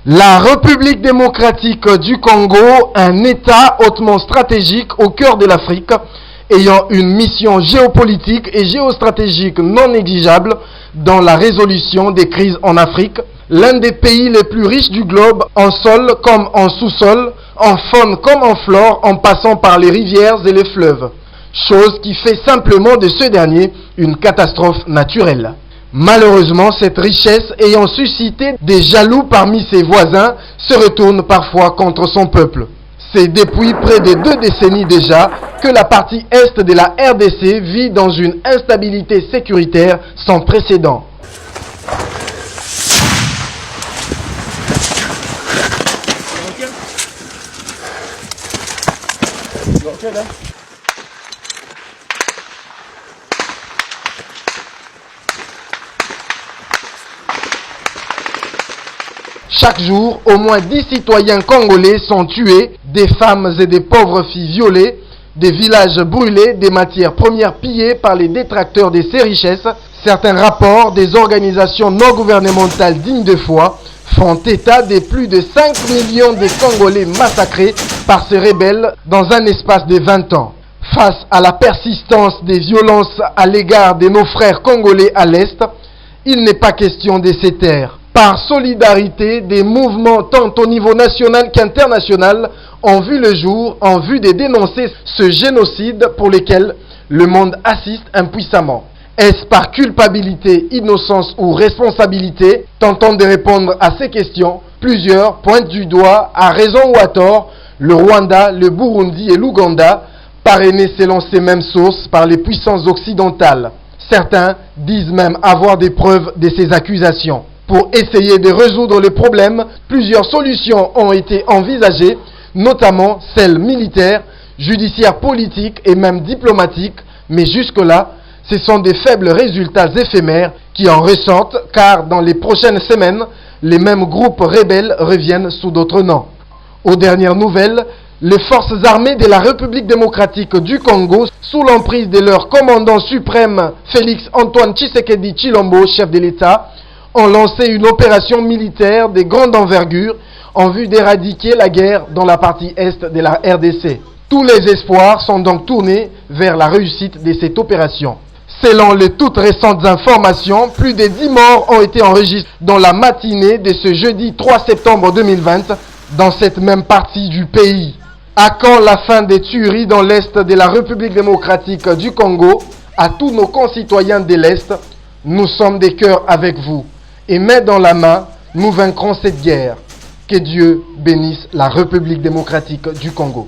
La République démocratique du Congo, un État hautement stratégique au cœur de l'Afrique, ayant une mission géopolitique et géostratégique non négligeable dans la résolution des crises en Afrique, l'un des pays les plus riches du globe, en sol comme en sous-sol, en faune comme en flore, en passant par les rivières et les fleuves, chose qui fait simplement de ce dernier une catastrophe naturelle. Malheureusement, cette richesse ayant suscité des jaloux parmi ses voisins se retourne parfois contre son peuple. C'est depuis près de 2 décennies déjà que la partie est de la RDC vit dans une instabilité sécuritaire sans précédent. Chaque jour, au moins 10 citoyens congolais sont tués, des femmes et des pauvres filles violées, des villages brûlés, des matières premières pillées par les détracteurs de ces richesses. Certains rapports des organisations non gouvernementales dignes de foi font état de plus de 5 millions de Congolais massacrés par ces rebelles dans un espace de 20 ans. Face à la persistance des violences à l'égard de nos frères congolais à l'Est, il n'est pas question de se taire. Par solidarité, des mouvements tant au niveau national qu'international ont vu le jour en vue de dénoncer ce génocide pour lequel le monde assiste impuissamment. Est-ce par culpabilité, innocence ou responsabilité? Tentant de répondre à ces questions, plusieurs pointent du doigt, à raison ou à tort, le Rwanda, le Burundi et l'Ouganda, parrainés selon ces mêmes sources par les puissances occidentales. Certains disent même avoir des preuves de ces accusations. Pour essayer de résoudre le problème, plusieurs solutions ont été envisagées, notamment celles militaires, judiciaires, politiques et même diplomatiques, mais jusque-là, ce sont des faibles résultats éphémères qui en ressortent, car dans les prochaines semaines, les mêmes groupes rebelles reviennent sous d'autres noms. Aux dernières nouvelles, les forces armées de la République démocratique du Congo, sous l'emprise de leur commandant suprême Félix Antoine Tshisekedi Tshilombo, chef de l'État, ont lancé une opération militaire de grande envergure en vue d'éradiquer la guerre dans la partie est de la RDC. Tous les espoirs sont donc tournés vers la réussite de cette opération. Selon les toutes récentes informations, plus de 10 morts ont été enregistrés dans la matinée de ce jeudi 3 septembre 2020 dans cette même partie du pays. À quand la fin des tueries dans l'est de la République démocratique du Congo? À tous nos concitoyens de l'est, nous sommes des cœurs avec vous. Et main dans la main, nous vaincrons cette guerre. Que Dieu bénisse la République démocratique du Congo.